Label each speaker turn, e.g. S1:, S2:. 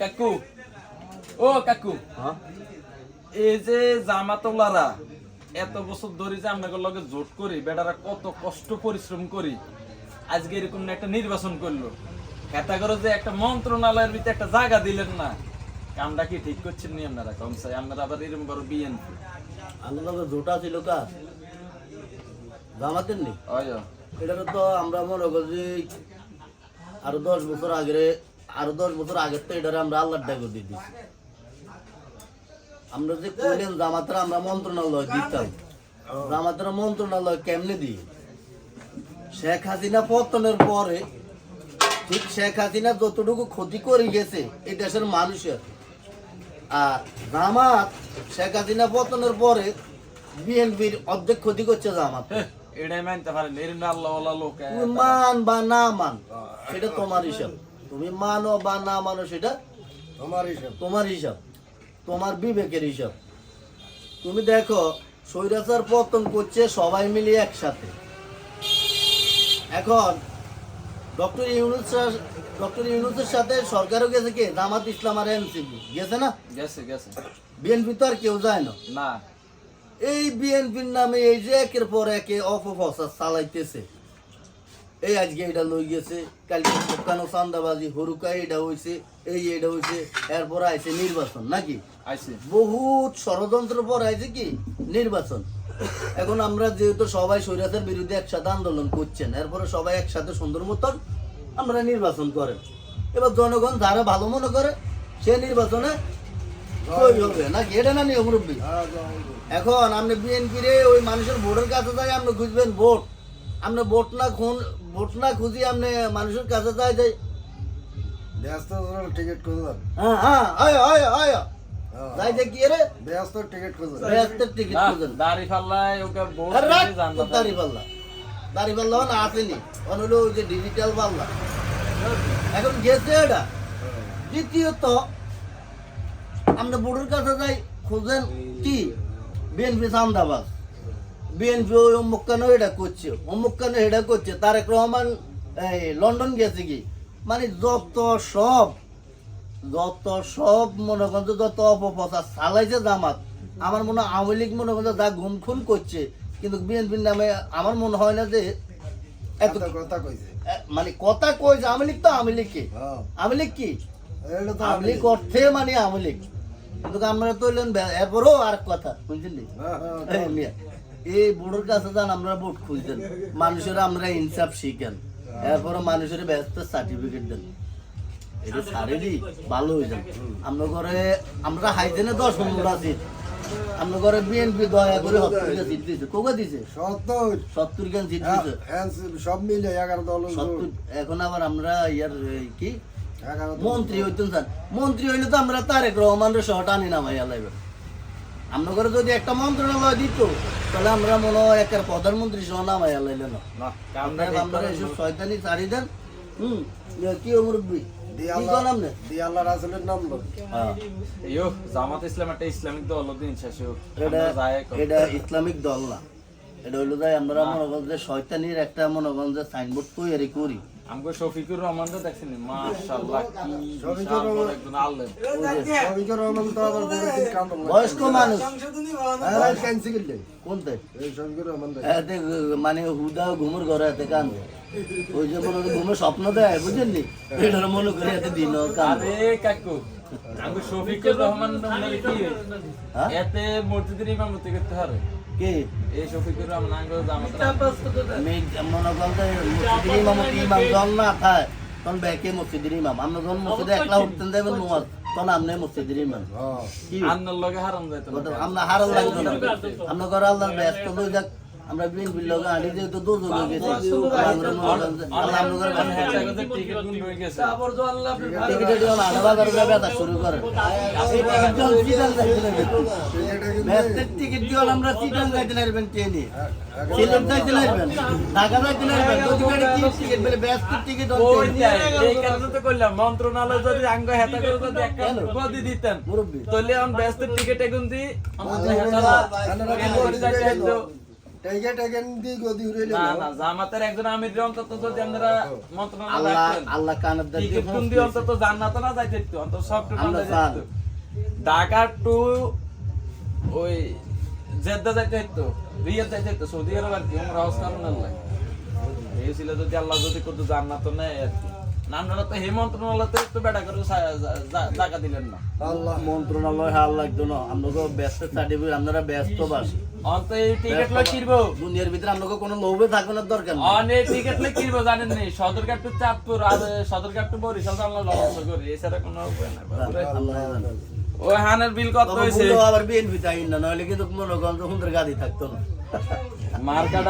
S1: কাকু কাকু
S2: হ্যাঁ
S1: এই যে জামাতওয়ালারা এত বছর ধরে যে আমরা লগে জোট করি বেটারা কত কষ্ট পরিশ্রম করি আজকে এরকম একটা নির্বাচন করলো হেতা করে যে একটা মন্ত্রণালয়ের ভিতরে একটা জায়গা দিলেন না কামটা কি ঠিক করছেন নি আপনারা কম চাই আপনারা আবার এরকম বড় বিএনপি
S2: আল্লাহ জোটা ছিল কাজ জামাতের নেই
S1: হয়
S2: এটা তো আমরা মনে করি আরো 10 বছর আগের তো এটা আমরা আল্লাহর ডাক দিয়ে দিচ্ছি আমরা যে কইলেন জামাতের আমরা মন্ত্রণালয় দিতাম জামাতের মন্ত্রণালয় কেমনে দিই শেখ হাসিনা পতনের পরে ঠিক শেখ হাসিনা যতটুকু ক্ষতি করে গেছে এই দেশের মানুষের আর জামাত শেখ হাসিনা পতনের পরে বিএনপির অর্ধেক ক্ষতি করছে জামাত
S1: এটাই মানতে পারেন এরকম আল্লাহওয়ালা লোক
S2: তুমি মান বা না মান সেটা তোমার হিসাব তুমি মানো বা না মানো সেটা তোমার হিসাব তোমার বিবেকের হিসাব তুমি দেখো স্বৈরাচার পতন করছে সবাই মিলে একসাথে এখন ডক্টর ইউনূসের সাথে সরকারও গেছে কে জামাত ইসলাম আর এনসিপি গেছে না
S1: গেছে গেছে
S2: বিএনপি তো আর কেউ যায় না
S1: না
S2: এই বিএনপির নামে এই যে একের পর একে অপপ্রচার চালাইতেছে এই আজকে এটা লই গেছে কালকে দোকানো চান্দাবাজি হরুকা এটা হয়েছে এটা হয়েছে এরপর আইছে নির্বাচন নাকি
S1: আইছে
S2: বহুত ষড়যন্ত্র পর আইছে কি নির্বাচন এখন আমরা যেহেতু সবাই স্বৈরাচার বিরুদ্ধে একসাথে আন্দোলন করছেন এরপরে সবাই একসাথে সুন্দর মতন আমরা নির্বাচন করেন এবার জনগণ যারা ভালো মনে করে সে নির্বাচনে হবে নাকি এটা না নিয়ম মুরব্বী এখন আপনি বিএনপির ওই মানুষের ভোটের কাছে যাই আপনি খুঁজবেন ভোট আপনি ভোট না খুঁজি আপনি মানুষের কাছে যাই যাই
S3: টিকিট খুঁজলাম
S2: হ্যাঁ হ্যাঁ আয় আয় আয় যাই যে কি রে
S3: ব্যস্ত টিকিট খুঁজলাম
S2: ব্যস্ত টিকিট খুঁজেন
S1: দাড়ি ফাল্লায় ওকে ভোট
S2: আরে রাখ,
S1: দিয়ে জানলা
S2: দাড়ি পাল্লা না আসেনি হলো ওই যে ডিজিটাল পাল্লা এখন গেছে এটা দ্বিতীয়ত আমরা ভোটের কাছে যাই খুঁজেন কি বিএনপি চান্দাবাজ বিএনপি ওই অমুক কেন এটা করছে অমুক কেন এটা করছে তারেক রহমান এই লন্ডন গেছে কি মানে যত সব মনে করেন যত অপপ্রচার চালাইছে জামাত আমার মনে হয় আওয়ামী লীগ মনে করেন যা ঘুম খুন করছে কিন্তু বিএনপির নামে আমার মনে হয় না যে এত
S3: কথা কইছে
S2: মানে কথা কইছে আওয়ামী লীগ তো আওয়ামী লীগ কি আওয়ামী লীগ কি
S3: এটা তো
S2: আওয়ামী লীগ অর্থে মানে আওয়ামী লীগ কিন্তু আমরা তো এরপরও আর কথা বুঝলি এই বোর্ডের কাছে যান আমরা ভোট খুঁজতেন মানুষের আমরা ইনসাফ শিখেন এরপরে মানুষের ব্যস্ত সার্টিফিকেট দেন এটা সারেরই ভালো হয়ে যাবে আমরা ঘরে আমরা হাইজেনে 10-15 আছি আমরা ঘরে বিএনপি দয়া করে 70 সিট দিয়েছে কোকে দিছে 70 গান সিট দিয়েছে
S3: সব মিলে 11 দল
S2: 70 এখন আবার আমরা ইয়ার কি মন্ত্রী হইতেন স্যার মন্ত্রী হইলে তো আমরা তারেক রহমানের সহ টানি নামাইয়া লাগবে আমরা ঘরে যদি একটা মন্ত্রণালয় দিত তাহলে আমরা মনে হয় একটা প্রধানমন্ত্রী সহ নামাইয়া লাইলে না আমরা এসব শয়তানি ছাড়ি দেন কি মুরব্বী
S3: আল্লাহ রাসূলের নাম লো
S1: জামাত ইসলাম একটা ইসলামিক দল দিন শেষে
S2: এটা ইসলামিক দল না এটা হইলো যাই আমরা মনে করেন যে শয়তানির একটা মনে করেন যে সাইনবোর্ড তৈরি করি
S1: আমগো শফিকুর রহমান তো দেখছেন মাশাআল্লাহ কি
S3: শফিকুর রহমান
S1: একজন আলেম
S3: শফিকুর রহমান তো আবার বলেছেন কাম
S2: বয়স্ক মানুষ
S3: আর ক্যান্সেল করলে
S2: কোনতে
S3: এই শফিকুর রহমান
S2: এতে মানে হুদা ঘুমের ঘরে এতে কান্দে ওই যে মনে ঘুমে স্বপ্ন দেয় বুঝলি এটার মনে করে এতে দিন
S1: আরে কাকু আমগো শফিকুর রহমান নামে কি এতে মসজিদের ইমামতি করতে হবে
S2: কে
S1: এই শফিকুর রহমান আঙ্গো জামাত
S2: আমি মনে করেন মসজিদের ইমাম যখন না খায় তখন ব্যাকে মসজিদের ইমাম আমরা যখন মসজিদে একলা উঠতেন যাবেন নমাজ তখন আপনি মসজিদের ইমাম কি
S1: আন্নার লগে হারাম যাইতো
S2: আমরা হারাম লাগতো না আমরা ঘরে আল্লাহর ব্যস্ত হয়ে যাক আমরা বিএনপির লোক আনি যেহেতু দুর্যোগ হয়ে গেছে আল্লাহ আমরা ঘরে
S1: টিকিট গুণ হয়ে গেছে
S2: টিকিটের জন্য আধা করে ব্যথা শুরু করে টিকিট দিয়ে আমরা চিটাং যাইতে লাগবেন ট্রেনে সিলেট যাইতে লাগবেন ঢাকা যাইতে লাগবেন টিকিট বলে ব্যস্ত টিকিট
S1: এই কারণে তো করলাম মন্ত্রণালয় যদি আঙ্গ হেতা করে যদি একটা বদি দিতেন তাহলে আমি ব্যস্ত টিকিট এখন দি আমাদের হেতা
S3: টেকেন দি গদি উড়াইলে
S1: না না জামাতের একজন আমির অন্তত যদি আপনারা মন্ত্রণালয়
S2: আল্লাহ
S1: রাখতেন
S2: আল্লাহ কানের দ্বার দিয়ে
S1: টিকিট দিয়ে অন্তত জান্নাতে না যাইতে দিত অন্তত সব টু
S2: আমরা
S1: যাইতে দিত। ঢাকা টু ওই জেদ্দা যাইতে হইতো রিয়াদ যাইতে হইতো সৌদি আরব আর কি আমরা হজ কারণ আল্লাহ এই ছিল যদি আল্লাহ যদি করতো জান্নাত নেয় আর কি না আপনারা তো হে মন্ত্রণালয়তে একটু বেড়া করে জায়গা দিলেন না
S3: আল্লাহ
S2: মন্ত্রণালয় হাল লাগতো না আমরা ব্যস্ত সার্টিফিকেট আপনারা ব্যস্ত বাস
S1: অন্ত এই টিকিট লই কিনবো
S2: দুনিয়ার ভিতরে আপনাকে কোনো লোভে থাকার দরকার নেই
S1: অনেক টিকিট লই কিনবো জানেন নি সদরঘাট টু চাঁদপুর আর সদরঘাট টু বরিশাল আল্লাহ লঞ্চ করি এছাড়া কোনো উপায় নাই বাবুরে।
S2: আল্লাহ জানে।
S1: ওই হানের বিল কত
S2: তবে
S1: হয়েছে
S2: ভুলেও আবার বিএনপি তাই না নইলে কিন্তু মনে করেন সুন্দর গাড়ি থাকতো না
S1: মার্কাটা